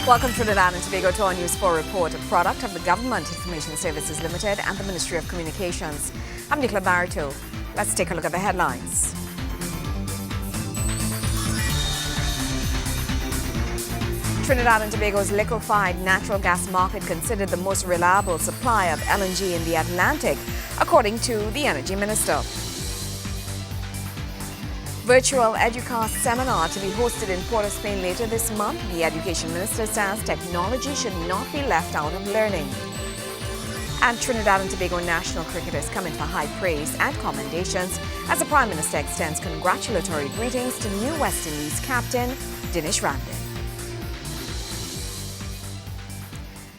Welcome Trinidad and Tobago to our News 4 report, a product of the Government Information Services Limited and the Ministry of Communications. I'm Nicola Barito. Let's take a look at the headlines. Trinidad and Tobago's liquefied natural gas market considered the most reliable supply of LNG in the Atlantic, according to the Energy Minister. Virtual EduCast seminar to be hosted in Port of Spain later this month. The Education Minister says technology should not be left out of learning. And Trinidad and Tobago national cricketers come in for high praise and commendations as the Prime Minister extends congratulatory greetings to new West Indies captain Dinesh Ramdin.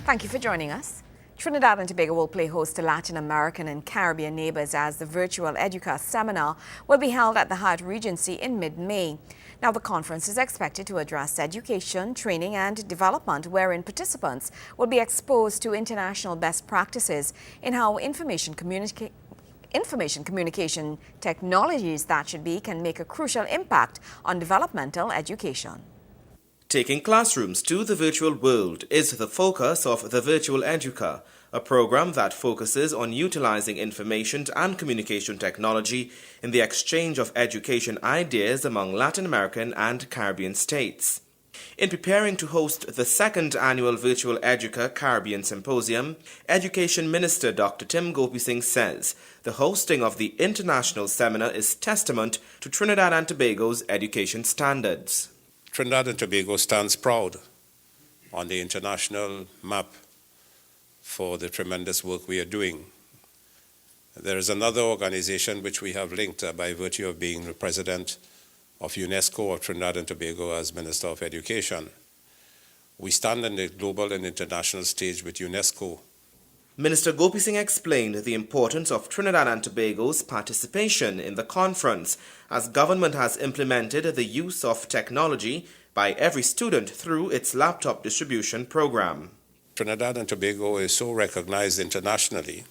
Thank you for joining us. Trinidad and Tobago will play host to Latin American and Caribbean neighbors as the virtual EduCast seminar will be held at the Hyatt Regency in mid-May. Now, the conference is expected to address education, training and development, wherein participants will be exposed to international best practices in how information communication technologies can make a crucial impact on developmental education. Taking classrooms to the virtual world is the focus of the Virtual Educa, a program that focuses on utilizing information and communication technology in the exchange of education ideas among Latin American and Caribbean states. In preparing to host the second annual Virtual Educa Caribbean Symposium, Education Minister Dr. Tim Gopi-Singh says the hosting of the international seminar is testament to Trinidad and Tobago's education standards. Trinidad and Tobago stands proud on the international map for the tremendous work we are doing. There is another organization which we have linked by virtue of being the president of UNESCO of Trinidad and Tobago as Minister of Education. We stand on the global and international stage with UNESCO. Minister Gopi-Singh explained the importance of Trinidad and Tobago's participation in the conference, as government has implemented the use of technology by every student through its laptop distribution program. Trinidad and Tobago is so recognized internationally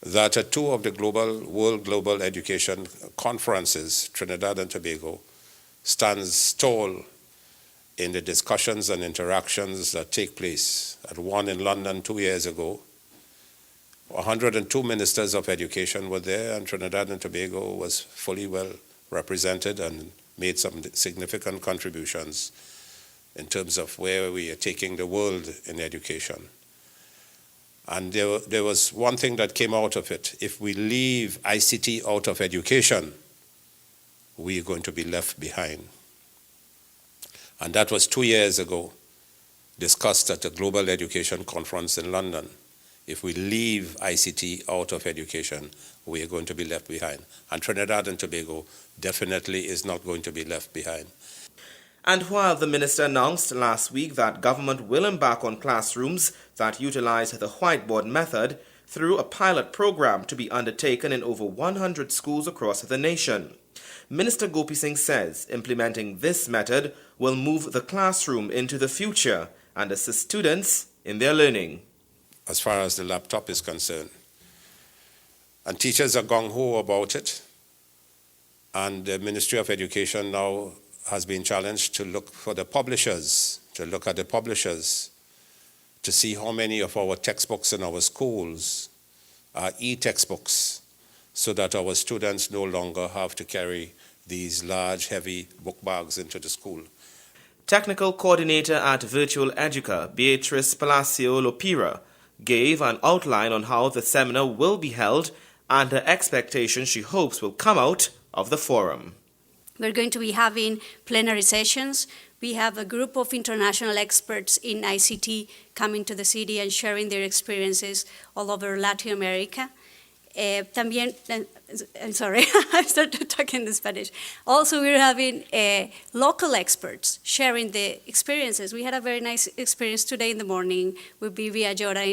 that at two of the World Global Education Conferences, Trinidad and Tobago stands tall in the discussions and interactions that take place. At one in London 2 years ago, 102 ministers of education were there, and Trinidad and Tobago was fully well represented and made some significant contributions in terms of where we are taking the world in education. And there was one thing that came out of it. If we leave ICT out of education, we are going to be left behind. And that was 2 years ago, discussed at the Global Education Conference in London. If we leave ICT out of education, we are going to be left behind. And Trinidad and Tobago definitely is not going to be left behind. And while the minister announced last week that government will embark on classrooms that utilize the whiteboard method through a pilot program to be undertaken in over 100 schools across the nation, Minister Gopi-Singh says implementing this method will move the classroom into the future and assist students in their learning. As far as the laptop is concerned, and teachers are gung-ho about it, and the Ministry of Education now has been challenged to look at the publishers, to see how many of our textbooks in our schools are e-textbooks, so that our students no longer have to carry these large, heavy book bags into the school. Technical coordinator at Virtual Educa, Beatrice Palacio Lopira, gave an outline on how the seminar will be held and her expectations she hopes will come out of the forum. We're going to be having plenary sessions. We have a group of international experts in ICT coming to the city and sharing their experiences all over Latin America. También, I'm sorry, I started talking in Spanish. Also, we're having local experts sharing the experiences. We had a very nice experience today in the morning with Vivi Ayora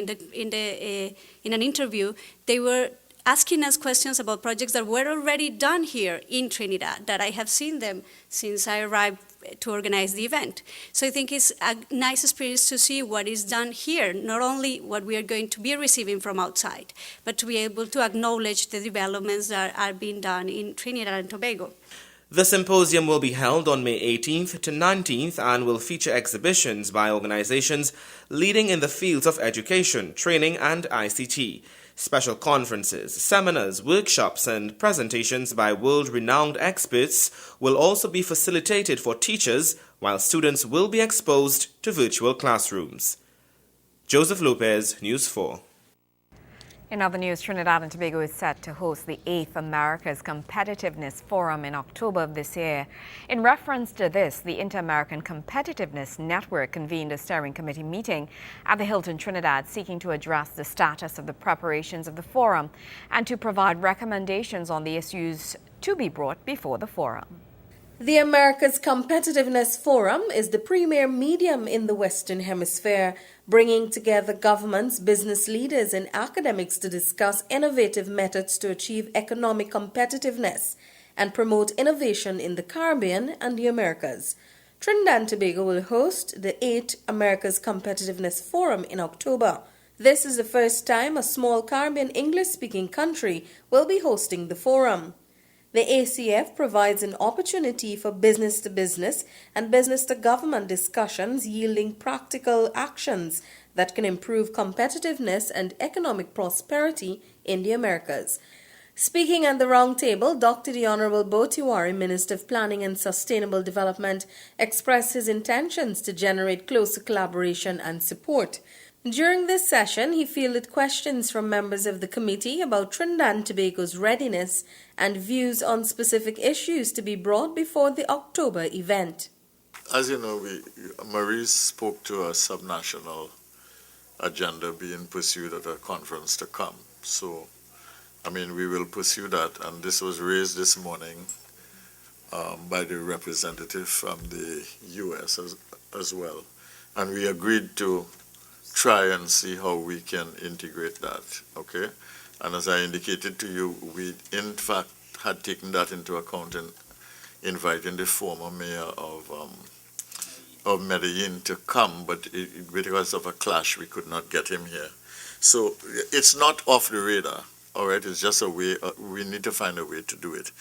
in an interview. They were asking us questions about projects that were already done here in Trinidad, that I have seen them since I arrived to organize the event. So I think it's a nice experience to see what is done here, not only what we are going to be receiving from outside, but to be able to acknowledge the developments that are being done in Trinidad and Tobago. The symposium will be held on May 18th to 19th and will feature exhibitions by organizations leading in the fields of education, training and ICT, special conferences, seminars, workshops and presentations by world-renowned experts will also be facilitated for teachers, while students will be exposed to virtual classrooms. Joseph Lopez, News 4. In other news, Trinidad and Tobago is set to host the 8th America's Competitiveness Forum in October of this year. In reference to this, the Inter-American Competitiveness Network convened a steering committee meeting at the Hilton Trinidad seeking to address the status of the preparations of the forum and to provide recommendations on the issues to be brought before the forum. The America's Competitiveness Forum is the premier medium in the Western Hemisphere, bringing together governments, business leaders, and academics to discuss innovative methods to achieve economic competitiveness and promote innovation in the Caribbean and the Americas. Trinidad and Tobago will host the 8th America's Competitiveness Forum in October. This is the first time a small Caribbean English-speaking country will be hosting the forum. The ACF provides an opportunity for business-to-business and business-to-government discussions yielding practical actions that can improve competitiveness and economic prosperity in the Americas. Speaking at the round table, Dr. The Honorable Bo Tiwari, Minister of Planning and Sustainable Development, expressed his intentions to generate closer collaboration and support. During this session, he fielded questions from members of the committee about Trinidad and Tobago's readiness and views on specific issues to be brought before the October event. As you know, Maurice spoke to a subnational agenda being pursued at a conference to come. So, we will pursue that, and this was raised this morning by the representative from the U.S. as well. And we agreed to try and see how we can integrate that, okay? And as I indicated to you, we in fact had taken that into account in inviting the former mayor of Medellin to come, but because of a clash, we could not get him here. So it's not off the radar, all right? It's just a way, we need to find a way to do it.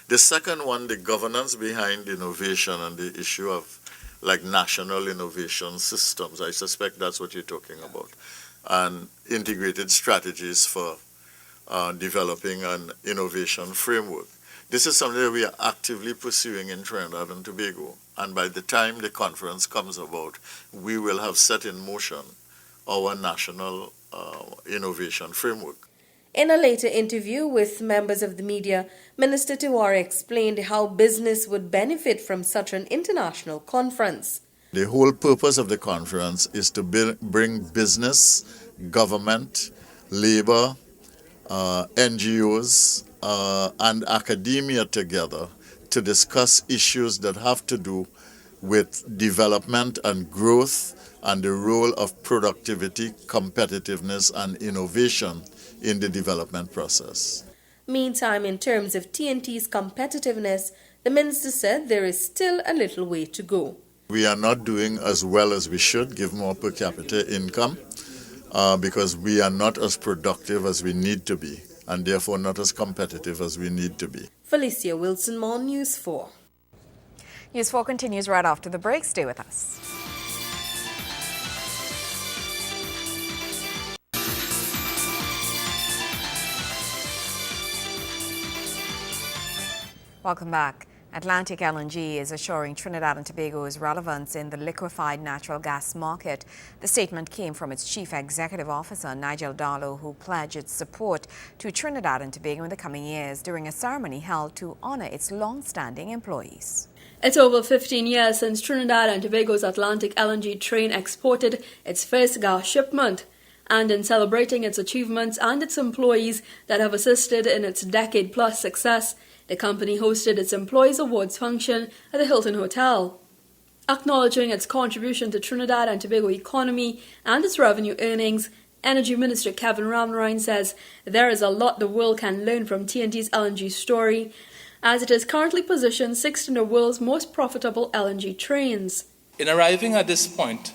The second one, the governance behind innovation and the issue of national innovation systems. I suspect that's what you're talking about. And integrated strategies for developing an innovation framework. This is something that we are actively pursuing in Trinidad and Tobago. And by the time the conference comes about, we will have set in motion our national innovation framework. In a later interview with members of the media, Minister Tiwari explained how business would benefit from such an international conference. The whole purpose of the conference is to bring business, government, labor, NGOs, and academia together to discuss issues that have to do with development and growth and the role of productivity, competitiveness, and innovation in the development process. Meantime, in terms of TNT's competitiveness, the minister said there is still a little way to go. We are not doing as well as we should, give more per capita income, because we are not as productive as we need to be, and therefore not as competitive as we need to be. Felicia Wilson, More News 4. News 4 continues right after the break. Stay with us. Welcome back. Atlantic LNG is assuring Trinidad and Tobago's relevance in the liquefied natural gas market. The statement came from its Chief Executive Officer, Nigel Darlow, who pledged its support to Trinidad and Tobago in the coming years during a ceremony held to honor its long-standing employees. It's over 15 years since Trinidad and Tobago's Atlantic LNG train exported its first gas shipment. And in celebrating its achievements and its employees that have assisted in its decade-plus success, the company hosted its Employees Awards function at the Hilton Hotel. Acknowledging its contribution to Trinidad and Tobago economy and its revenue earnings, Energy Minister Kevin Ramrine says there is a lot the world can learn from TNT's LNG story, as it is currently positioned sixth in the world's most profitable LNG trains. In arriving at this point,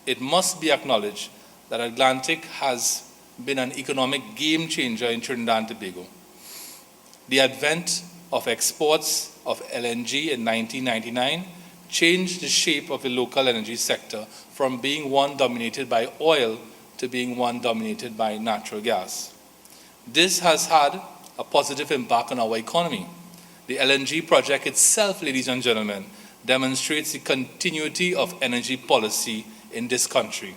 it must be acknowledged that Atlantic has been an economic game changer in Trinidad and Tobago. The advent of exports of LNG in 1999 changed the shape of the local energy sector from being one dominated by oil to being one dominated by natural gas. This has had a positive impact on our economy. The LNG project itself, ladies and gentlemen, demonstrates the continuity of energy policy in this country.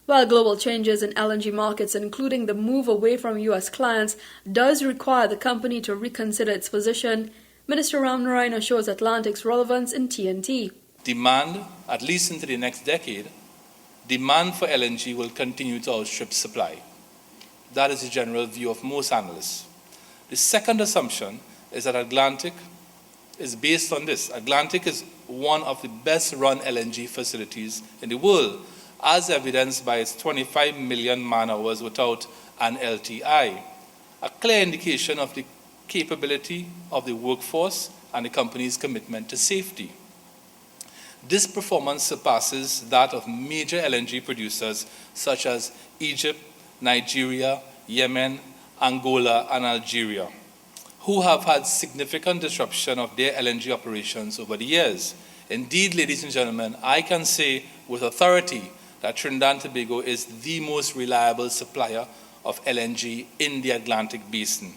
While global changes in LNG markets, including the move away from U.S. clients, does require the company to reconsider its position, Minister Ramnarine assures Atlantic's relevance in TNT. Demand, at least into the next decade, demand for LNG will continue to outstrip supply. That is the general view of most analysts. The second assumption is that Atlantic is based on this. Atlantic is one of the best run LNG facilities in the world, as evidenced by its 25 million man-hours without an LTI, a clear indication of the capability of the workforce and the company's commitment to safety. This performance surpasses that of major LNG producers such as Egypt, Nigeria, Yemen, Angola, and Algeria, who have had significant disruption of their LNG operations over the years. Indeed, ladies and gentlemen, I can say with authority that Trinidad and Tobago is the most reliable supplier of LNG in the Atlantic Basin.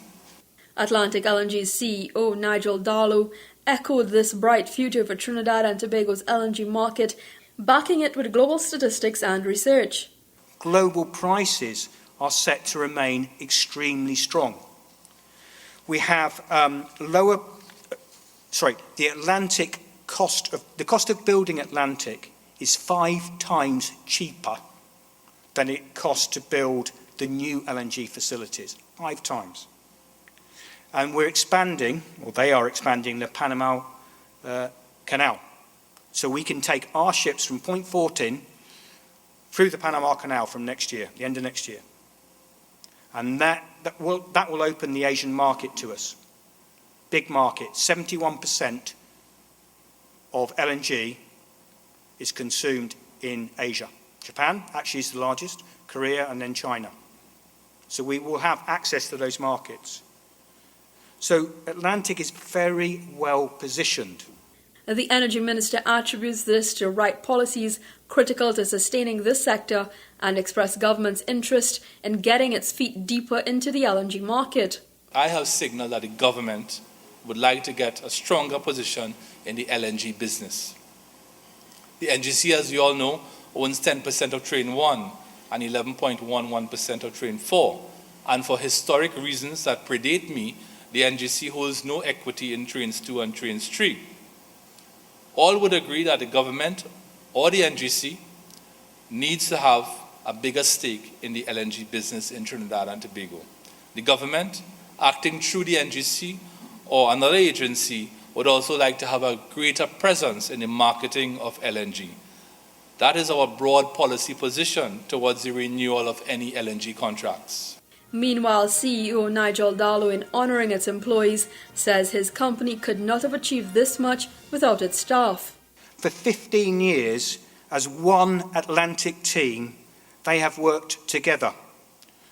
Atlantic LNG's CEO Nigel Darlow echoed this bright future for Trinidad and Tobago's LNG market, backing it with global statistics and research. Global prices are set to remain extremely strong. We have the cost of building Atlantic is 5 times cheaper than it costs to build the new LNG facilities. 5 times. And we're expanding, or they are expanding, the Panama Canal. So we can take our ships from Point 14 through the Panama Canal from next year, the end of next year. And that will open the Asian market to us. Big market. 71% of LNG is consumed in Asia. Japan actually is the largest, Korea, and then China. So we will have access to those markets. So Atlantic is very well positioned. The Energy Minister attributes this to right policies critical to sustaining this sector and expressed government's interest in getting its feet deeper into the LNG market. I have signaled that the government would like to get a stronger position in the LNG business. The NGC, as you all know, owns 10% of Train 1 and 11.11% of Train 4. And for historic reasons that predate me, the NGC holds no equity in Trains 2 and Trains 3. All would agree that the government or the NGC needs to have a bigger stake in the LNG business in Trinidad and Tobago. The government, acting through the NGC or another agency, would also like to have a greater presence in the marketing of LNG. That is our broad policy position towards the renewal of any LNG contracts. Meanwhile, CEO Nigel Darlow, in honouring its employees, says his company could not have achieved this much without its staff. For 15 years, as one Atlantic team, they have worked together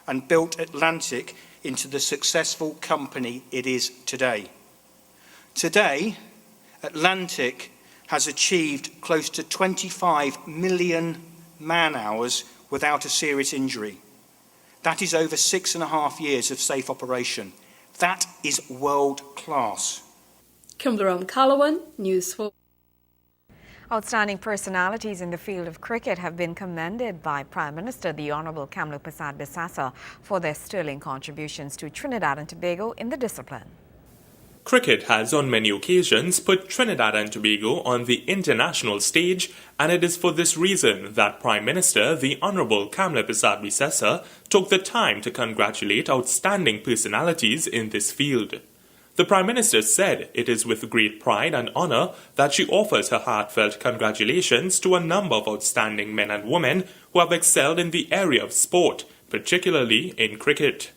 and built Atlantic into the successful company it is today. Today, Atlantic has achieved close to 25 million man-hours without a serious injury. That is over 6.5 years of safe operation. That is world class. Kimberly Calloway, News 4. Outstanding personalities in the field of cricket have been commended by Prime Minister the Honourable Kamla Persad-Bissassa for their sterling contributions to Trinidad and Tobago in the discipline. Cricket has on many occasions put Trinidad and Tobago on the international stage, and it is for this reason that Prime Minister the Honourable Kamla Persad-Bissassa took the time to congratulate outstanding personalities in this field. The Prime Minister said it is with great pride and honour that she offers her heartfelt congratulations to a number of outstanding men and women who have excelled in the area of sport, particularly in cricket.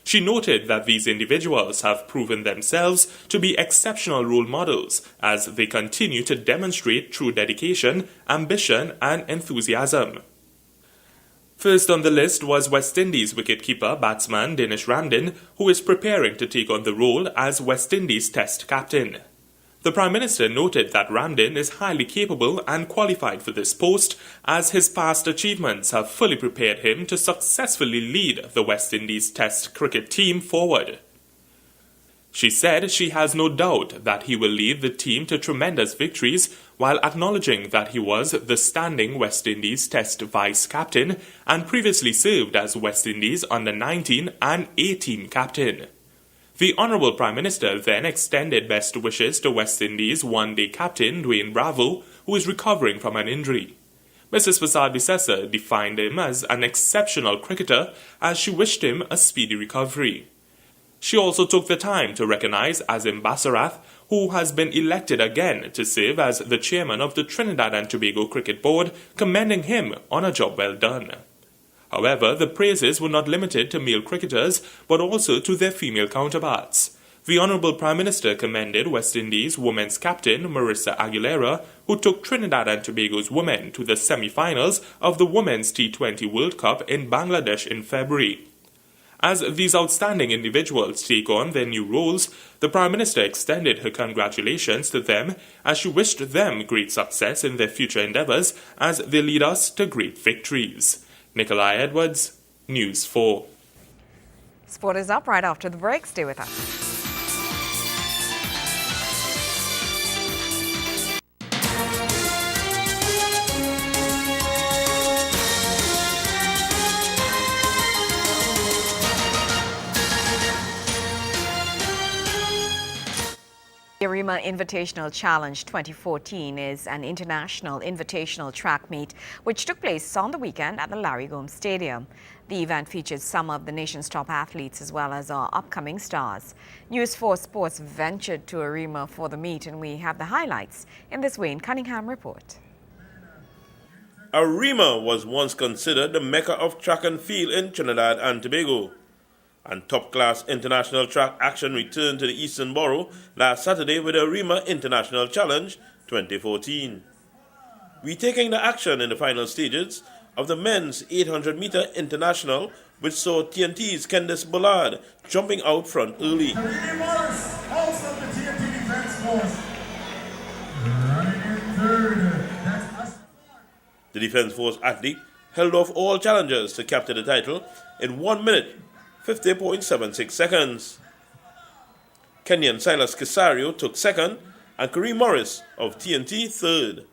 She noted that these individuals have proven themselves to be exceptional role models as they continue to demonstrate true dedication, ambition, and enthusiasm. First on the list was West Indies wicketkeeper batsman Dinesh Ramdin, who is preparing to take on the role as West Indies Test captain. The Prime Minister noted that Ramdin is highly capable and qualified for this post, as his past achievements have fully prepared him to successfully lead the West Indies Test cricket team forward. She said she has no doubt that he will lead the team to tremendous victories, while acknowledging that he was the standing West Indies Test vice-captain and previously served as West Indies under-19 and A-team captain. The Honourable Prime Minister then extended best wishes to West Indies one-day captain Dwayne Bravo, who is recovering from an injury. Mrs. Prasad-Bissessar defined him as an exceptional cricketer, as she wished him a speedy recovery. She also took the time to recognise Azim Basarath, who has been elected again to serve as the chairman of the Trinidad and Tobago Cricket Board, commending him on a job well done. However, the praises were not limited to male cricketers, but also to their female counterparts. The Honourable Prime Minister commended West Indies women's captain Marissa Aguilera, who took Trinidad and Tobago's women to the semi-finals of the Women's T20 World Cup in Bangladesh in February. As these outstanding individuals take on their new roles, the Prime Minister extended her congratulations to them as she wished them great success in their future endeavours as they lead us to great victories. Nikolai Edwards, News 4. Sport is up right after the break. Stay with us. The Arima Invitational Challenge 2014 is an international invitational track meet which took place on the weekend at the Larry Gomes Stadium. The event featured some of the nation's top athletes as well as our upcoming stars. News 4 Sports ventured to Arima for the meet, and we have the highlights in this Wayne Cunningham report. Arima was once considered the mecca of track and field in Trinidad and Tobago, and top-class international track action returned to the Eastern Borough last Saturday with the Arima International Challenge 2014. Retaking the action in the final stages of the men's 800-meter international, which saw TNT's Candice Bullard jumping out front early. Morris, also of the TNT Defense Force. Running in third. The Defense Force athlete held off all challengers to capture the title in 1 minute, 50.76 seconds. Kenyan Silas Kisario took second and Kareem Morris of TNT third.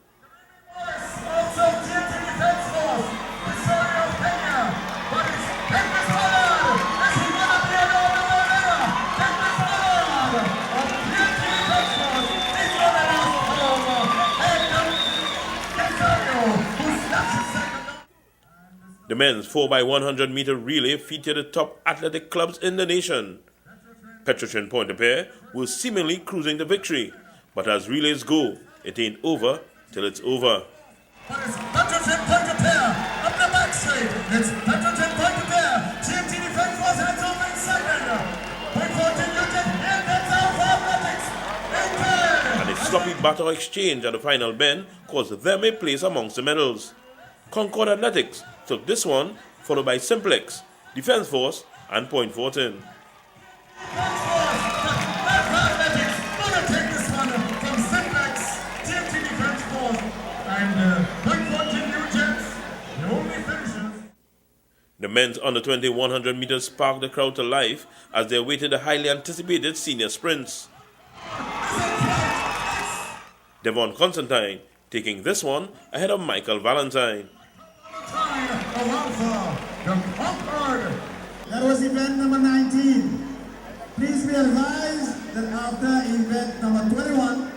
Also TNT Defense Force, Kisario of Kenya, but it's Candice Bullard. Is he going to be a winner? Candice Bullard of TNT Defense Force is going to last over. And Kisario, who snatches second. The men's 4x100 meter relay featured the top athletic clubs in the nation. Petrochin Pointe-a-Pierre was seemingly cruising to victory, but as relays go, it ain't over till it's over. But it's Petrochin Pointe-a-Pierre up the back straight. It's Petrochin Pointe-a-Pierre. TNT Defense Force heads over in second. Point 14 Newton in that's Alpha Athletics in third. And a sloppy battle exchange at the final bend caused them a place amongst the medals. Concord Athletics took this one, followed by Simplex, Defense Force, and Point 14. Defense Force, Alpha Athletics gonna take this one from Simplex, TNT Defense Force, and Point 14 Newtons, the only finishers. The men's under 20 100 meters sparked the crowd to life as they awaited the highly anticipated senior sprints. Devon Constantine taking this one ahead of Michael Valentine. That was event number 19. Please be advised that after event number 21,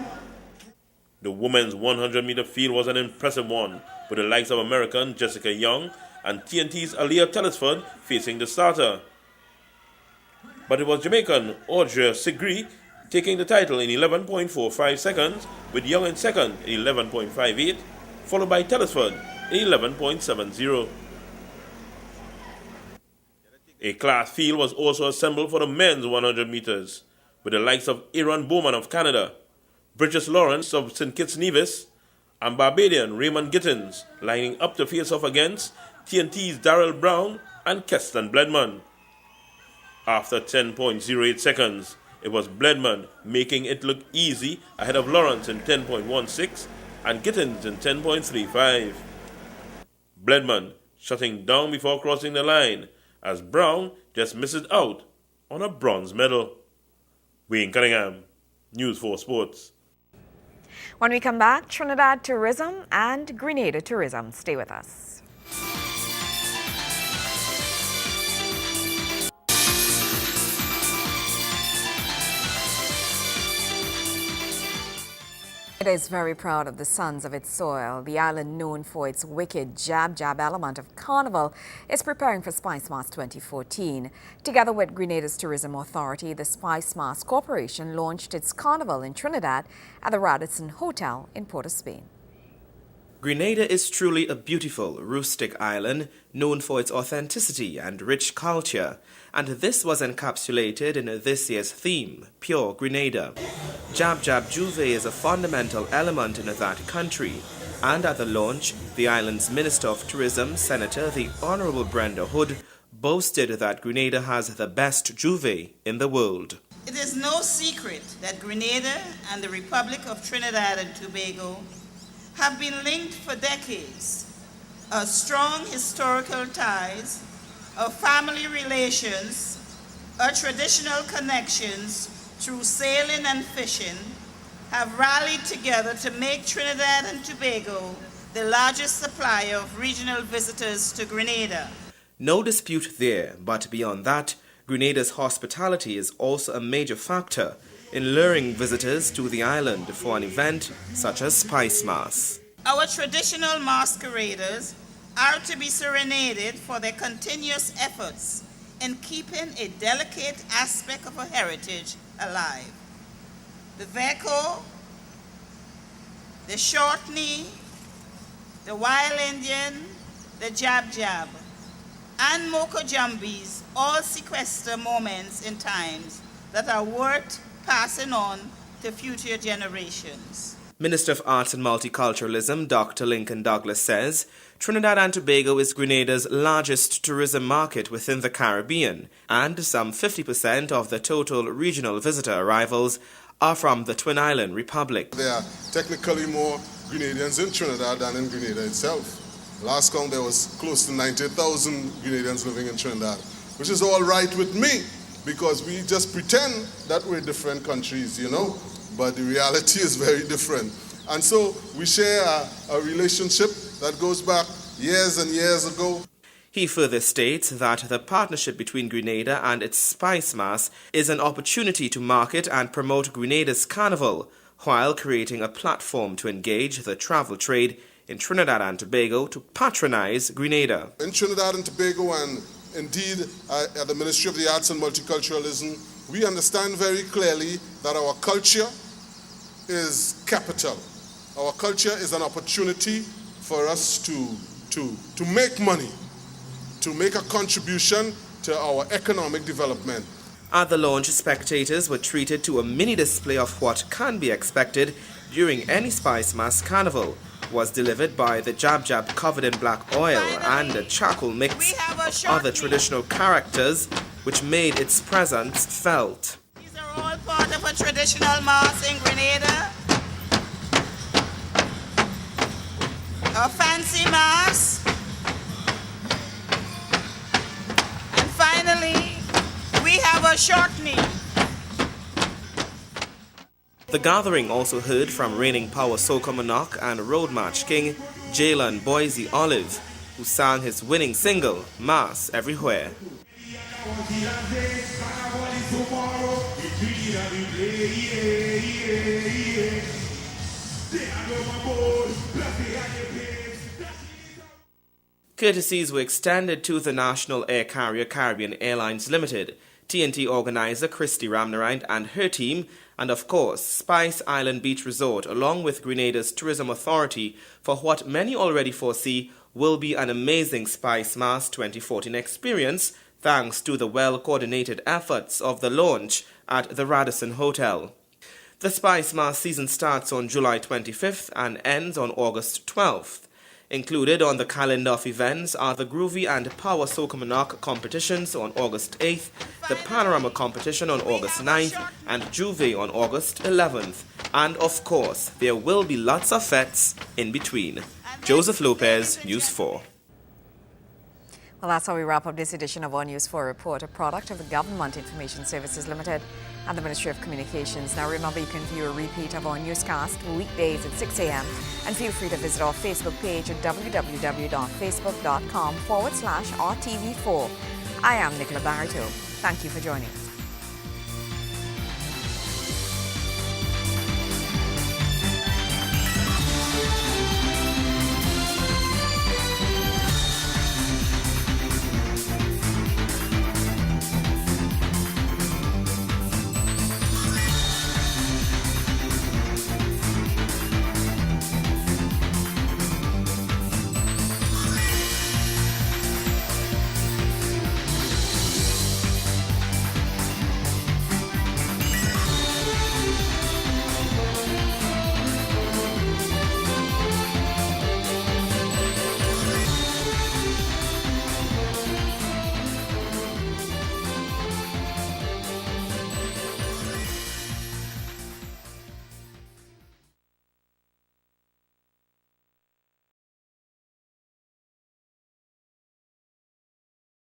The women's 100-meter field was an impressive one, with the likes of American Jessica Young and TNT's Aaliyah Telesford facing the starter. But it was Jamaican Audrey Sigri taking the title in 11.45 seconds, with Young in second in 11.58, followed by Telesford in 11.70. A class field was also assembled for the men's 100 meters, with the likes of Aaron Bowman of Canada, Bridges Lawrence of St. Kitts Nevis, and Barbadian Raymond Gittins lining up to face off against TNT's Darrell Brown and Keston Bledman. After 10.08 seconds, it was Bledman making it look easy ahead of Lawrence in 10.16 and Gittins in 10.35. Bledman shutting down before crossing the line as Brown just misses out on a bronze medal. Wayne Cunningham, News 4 Sports. When we come back, Trinidad tourism and Grenada tourism. Stay with us. It is very proud of the sons of its soil. The island, known for its wicked jab-jab element of carnival, is preparing for Spice Mass 2014. Together with Grenada's Tourism Authority, the Spice Mass Corporation launched its carnival in Trinidad at the Radisson Hotel in Port of Spain. Grenada is truly a beautiful, rustic island known for its authenticity and rich culture, and this was encapsulated in this year's theme, Pure Grenada. Jab Jab Juve is a fundamental element in that country, and at the launch, the island's Minister of Tourism, Senator the Honorable Brenda Hood, boasted that Grenada has the best Juve in the world. It is no secret that Grenada and the Republic of Trinidad and Tobago have been linked for decades. Strong historical ties, family relations, traditional connections through sailing and fishing have rallied together to make Trinidad and Tobago the largest supplier of regional visitors to Grenada. No dispute there, but beyond that, Grenada's hospitality is also a major factor in luring visitors to the island for an event such as Spice Mass. Our traditional masqueraders are to be serenaded for their continuous efforts in keeping a delicate aspect of our heritage alive. The Veko, the Short Knee, the Wild Indian, the Jab Jab, and Moko Jumbies all sequester moments in times that are worth passing on to future generations. Minister of Arts and Multiculturalism, Dr. Lincoln Douglas, says Trinidad and Tobago is Grenada's largest tourism market within the Caribbean, and some 50% of the total regional visitor arrivals are from the Twin Island Republic. There are technically more Grenadians in Trinidad than in Grenada itself. Last count there was close to 90,000 Grenadians living in Trinidad, which is all right with me, because we just pretend that we're different countries, you know, but the reality is very different. And so we share a relationship that goes back years and years ago. He further states that the partnership between Grenada and its Spice Mass is an opportunity to market and promote Grenada's carnival, while creating a platform to engage the travel trade in Trinidad and Tobago to patronize Grenada. In Trinidad and Tobago, and indeed at the Ministry of the Arts and Multiculturalism, we understand very clearly that our culture is capital. Our culture is an opportunity for us to make money, to make a contribution to our economic development. At the launch, spectators were treated to a mini display of what can be expected during any Spice Mass carnival. Was delivered by the Jab Jab covered in black oil and a charcoal mix of other traditional characters, which made its presence felt. These are all part of a traditional mass in Grenada. A fancy mass. And finally, we have a short knee. The gathering also heard from reigning power soca monarch and road march king Jalen Boise Olive, who sang his winning single, Mass Everywhere. Courtesies were extended to the national air carrier Caribbean Airlines Limited, TNT organizer Christy Ramnarine and her team, and of course Spice Island Beach Resort, along with Grenada's Tourism Authority, for what many already foresee will be an amazing Spice Mass 2014 experience, thanks to the well-coordinated efforts of the launch at the Radisson Hotel. The Spice Mass season starts on July 25th and ends on August 12th. Included on the calendar of events are the Groovy and Power Soca Monarch competitions on August 8th, the Panorama competition on August 9th, and Juve on August 11th. And of course, there will be lots of fetes in between. Joseph Lopez, News 4. Well, that's how we wrap up this edition of our News 4 Report, a product of the Government Information Services Limited and the Ministry of Communications. Now remember, you can view a repeat of our newscast weekdays at 6 a.m. and feel free to visit our Facebook page at www.facebook.com/RTV4. I am Nicola Barreto. Thank you for joining us.